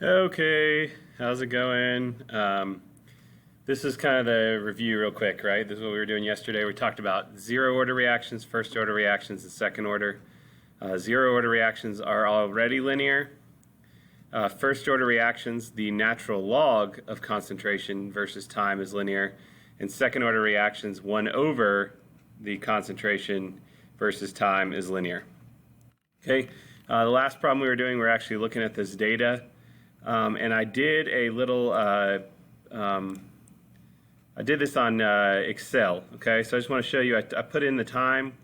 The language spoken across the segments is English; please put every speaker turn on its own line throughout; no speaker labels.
Okay, how's it going? This is kind of the review real quick, right? This is what we were doing yesterday. We talked about zero order reactions, first order reactions, and second order. Zero order reactions are already linear. First order reactions, the natural log of concentration versus time is linear. And second order reactions, 1 over the concentration versus time is linear. Okay, the last problem we were doing, we're actually looking at this data. And I did a little, I did this on Excel, okay? So I just want to show you, I put in the time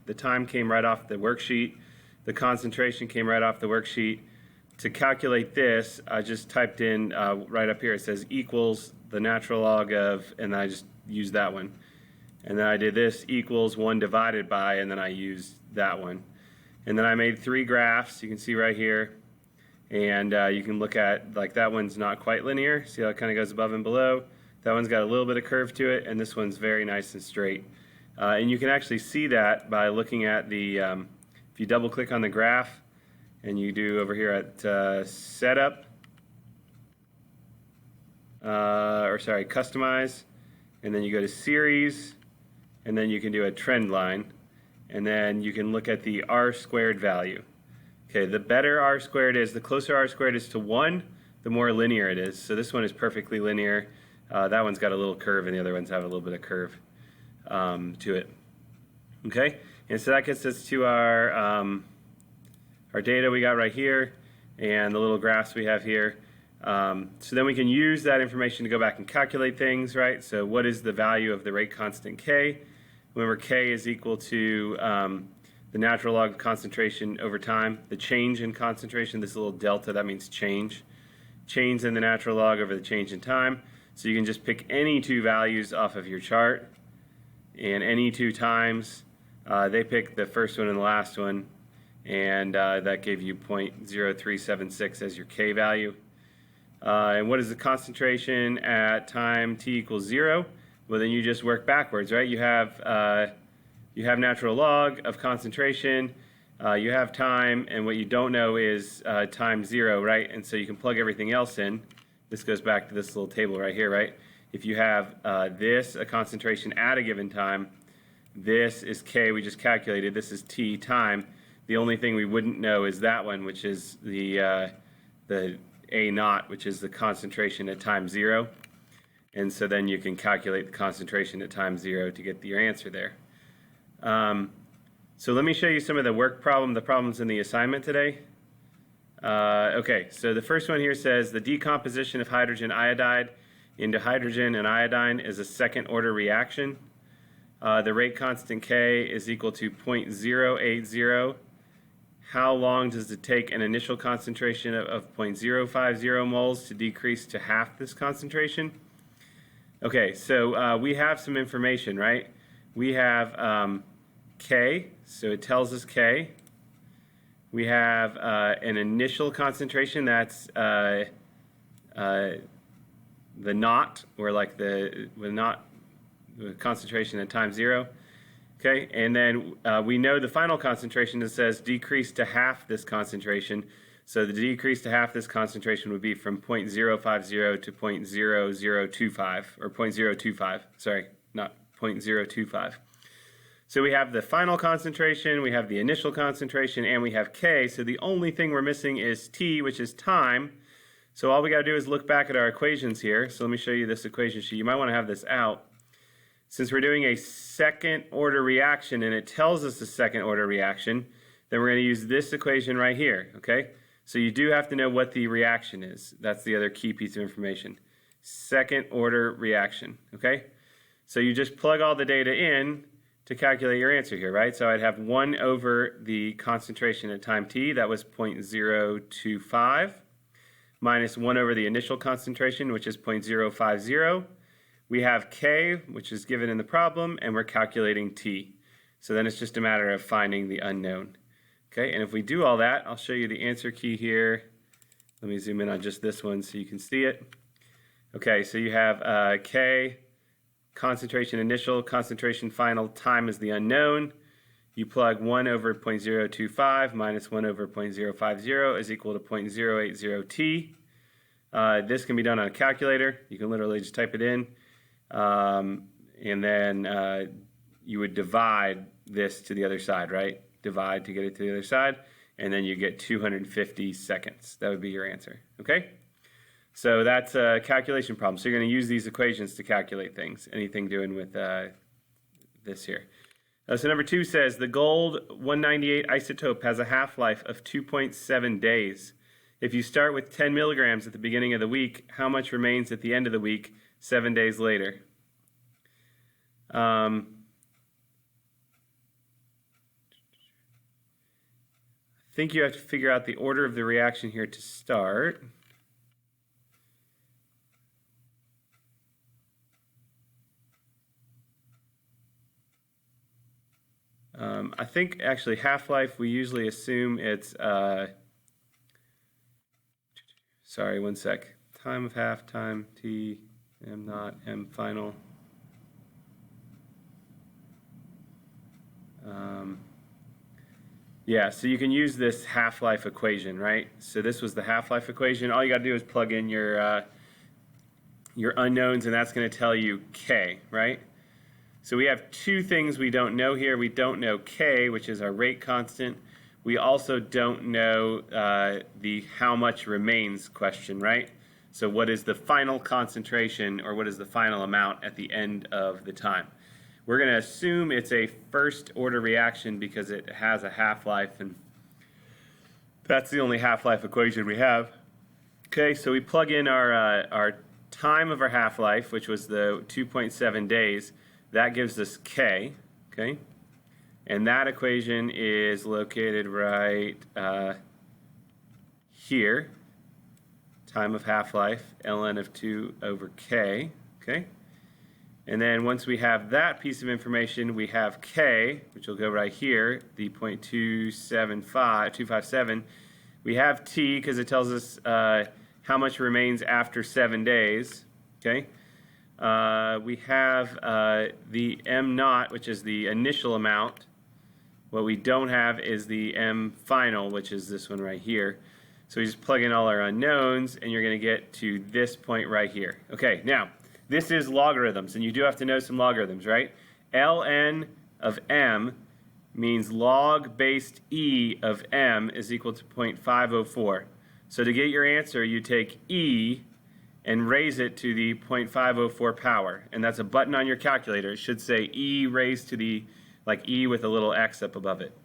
came right off the worksheet, the concentration came right off the worksheet. To calculate this, I just typed in right up here, it says equals the natural log of, and I just used that one. And then I did this equals 1 divided by, and then I used that one. And then I made 3 graphs, you can see right here. And you can look at, like, that one's not quite linear. See how it kind of goes above and below? That one's got a little bit of curve to it, and this one's very nice and straight. And you can actually see that by looking at the, if you double click on the graph, and you do over here at setup, customize, and then you go to series, and then you can do a trend line, and then you can look at the R squared value. Okay, the better R squared is, the closer R squared is to 1, the more linear it is. So this one is perfectly linear. That one's got a little curve, and the other ones have a little bit of curve to it. Okay, and so that gets us to our data we got right here, and the little graphs we have here. So then we can use that information to go back and calculate things, right? So what is the value of the rate constant K? Remember, K is equal to the natural log of concentration over time. The change in concentration, this little delta, that means change. Change in the natural log over the change in time. So you can just pick any 2 values off of your chart, and any 2 times. They picked the first one and the last one, and that gave you 0.0376 as your K value. And what is the concentration at time t equals 0? Well, then you just work backwards, right? You have natural log of concentration, you have time, and what you don't know is time 0, right? And so you can plug everything else in. This goes back to this little table right here, right? If you have this, a concentration at a given time, this is K, we just calculated, this is T, time. The only thing we wouldn't know is that one, which is the A naught, which is the concentration at time 0. And so then you can calculate the concentration at time 0 to get your answer there. So let me show you some of the the problems in the assignment today. Okay, so the first one here says the decomposition of hydrogen iodide into hydrogen and iodine is a second order reaction. The rate constant K is equal to 0.080. How long does it take an initial concentration of 0.050 moles to decrease to half this concentration? Okay, so we have some information, right? We have K, so it tells us K. We have an initial concentration, that's the naught, or like the concentration at time 0. Okay, and then we know the final concentration that says decrease to half this concentration. So the decrease to half this concentration would be from 0.050 to 0.0025, or 0.025, sorry, not 0.025. So we have the final concentration, we have the initial concentration, and we have K. So the only thing we're missing is T, which is time. So all we got to do is look back at our equations here. So let me show you this equation sheet. You might want to have this out. Since we're doing a second order reaction and it tells us a second order reaction, then we're going to use this equation right here, okay? So you do have to know what the reaction is. That's the other key piece of information. Second order reaction, okay? So you just plug all the data in to calculate your answer here, right? So I'd have 1 over the concentration at time t, that was 0.025, minus 1 over the initial concentration, which is 0.050. We have K, which is given in the problem, and we're calculating T. So then it's just a matter of finding the unknown. Okay, and if we do all that, I'll show you the answer key here. Let me zoom in on just this one so you can see it. Okay, so you have K, concentration initial, concentration final, time is the unknown. You plug 1 over 0.025 minus 1 over 0.050 is equal to 0.080 t. This can be done on a calculator. You can literally just type it in, and then you would divide this to the other side, right? Divide to get it to the other side, and then you get 250 seconds. That would be your answer, okay? So that's a calculation problem. So you're going to use these equations to calculate things, anything doing with this here. So number 2 says the gold 198 isotope has a half-life of 2.7 days. If you start with 10 milligrams at the beginning of the week, how much remains at the end of the week, 7 days later? I think you have to figure out the order of the reaction here to start. I think actually half-life, we usually assume it's, sorry, one sec. Time of half, time, T, M naught, M final. Yeah, so you can use this half-life equation, right? So this was the half-life equation. All you got to do is plug in your unknowns, and that's going to tell you K, right? So we have two things we don't know here. We don't know K, which is our rate constant. We also don't know the how much remains question, right? So what is the final concentration, or what is the final amount at the end of the time? We're going to assume it's a first order reaction because it has a half-life, and that's the only half-life equation we have. Okay, so we plug in our time of our half-life, which was the 2.7 days. That gives us K, okay? And that equation is located right here. Time of half-life, ln of 2 over K, okay? And then once we have that piece of information, we have K, which will go right here, the 0.257. We have T, because it tells us how much remains after 7 days, okay? We have the M naught, which is the initial amount. What we don't have is the M final, which is this one right here. So we just plug in all our unknowns, and you're going to get to this point right here. Okay, now, this is logarithms, and you do have to know some logarithms, right? ln of m means log based e of m is equal to 0.504. So to get your answer, you take e and raise it to the 0.504 power. And that's a button on your calculator. It should say e raised to the, like e with a little x up above it.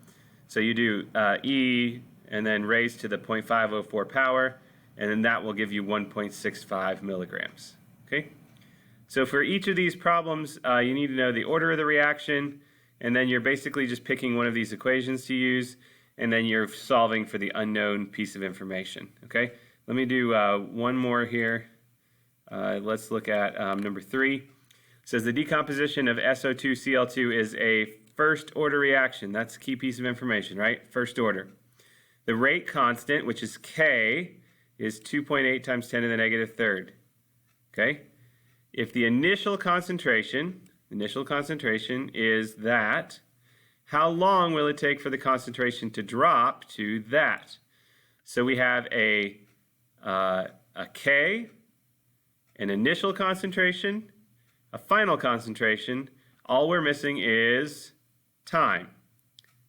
So you do e and then raise to the 0.504 power, and then that will give you 1.65 milligrams. Okay? So for each of these problems, you need to know the order of the reaction, and then you're basically just picking one of these equations to use, and then you're solving for the unknown piece of information. Okay? Let me do one more here. Let's look at number 3. It says the decomposition of SO2Cl2 is a first order reaction. That's a key piece of information, right? First order. The rate constant, which is K, is 2.8 times 10 to the negative third. Okay? If the initial concentration is that, how long will it take for the concentration to drop to that? So we have a K, an initial concentration, a final concentration. All we're missing is time,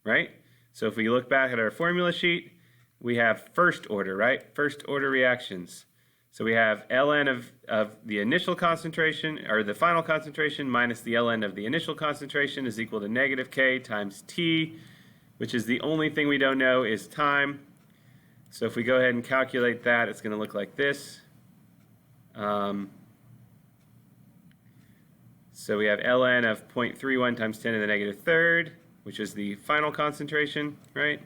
right? So if we look back at our formula sheet, we have first order, right? First order reactions. So we have ln of the initial concentration, or the final concentration, minus the ln of the initial concentration is equal to negative K times T, which is the only thing we don't know is time. So if we go ahead and calculate that, it's going to look like this. So we have ln of 0.31 times 10 to the negative third, which is the final concentration, right?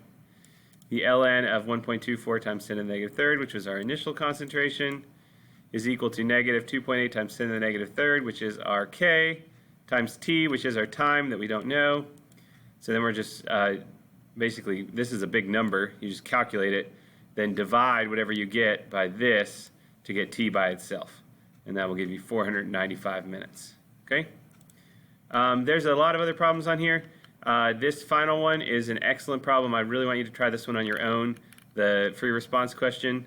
The ln of 1.24 times 10 to the negative third, which was our initial concentration, is equal to negative 2.8 times 10 to the negative third, which is our K, times T, which is our time that we don't know. So then we're just, basically, this is a big number. You just calculate it, then divide whatever you get by this to get T by itself. And that will give you 495 minutes. Okay? There's a lot of other problems on here. This final one is an excellent problem. I really want you to try this one on your own, the free response question.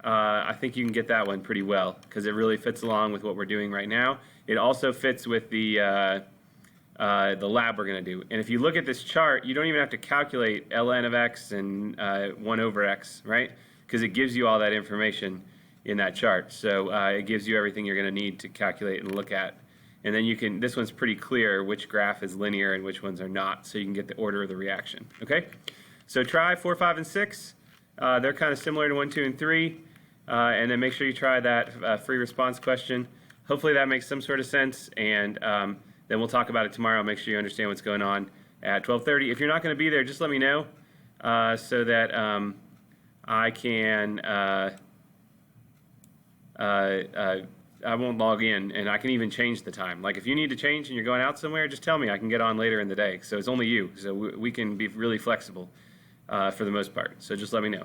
I think you can get that one pretty well because it really fits along with what we're doing right now. It also fits with the lab we're going to do. And if you look at this chart, you don't even have to calculate ln of x and 1 over x, right? Because it gives you all that information in that chart. So it gives you everything you're going to need to calculate and look at. And then you can, this one's pretty clear which graph is linear and which ones are not, so you can get the order of the reaction, okay? So try 4, 5, and 6. They're kind of similar to 1, 2, and 3. And then make sure you try that free response question. Hopefully that makes some sort of sense, and then we'll talk about it tomorrow. Make sure you understand what's going on at 12:30. If you're not going to be there, just let me know so that I can I won't log in, and I can even change the time. Like if you need to change and you're going out somewhere, just tell me. I can get on later in the day. So it's only you. So we can be really flexible for the most part. So just let me know.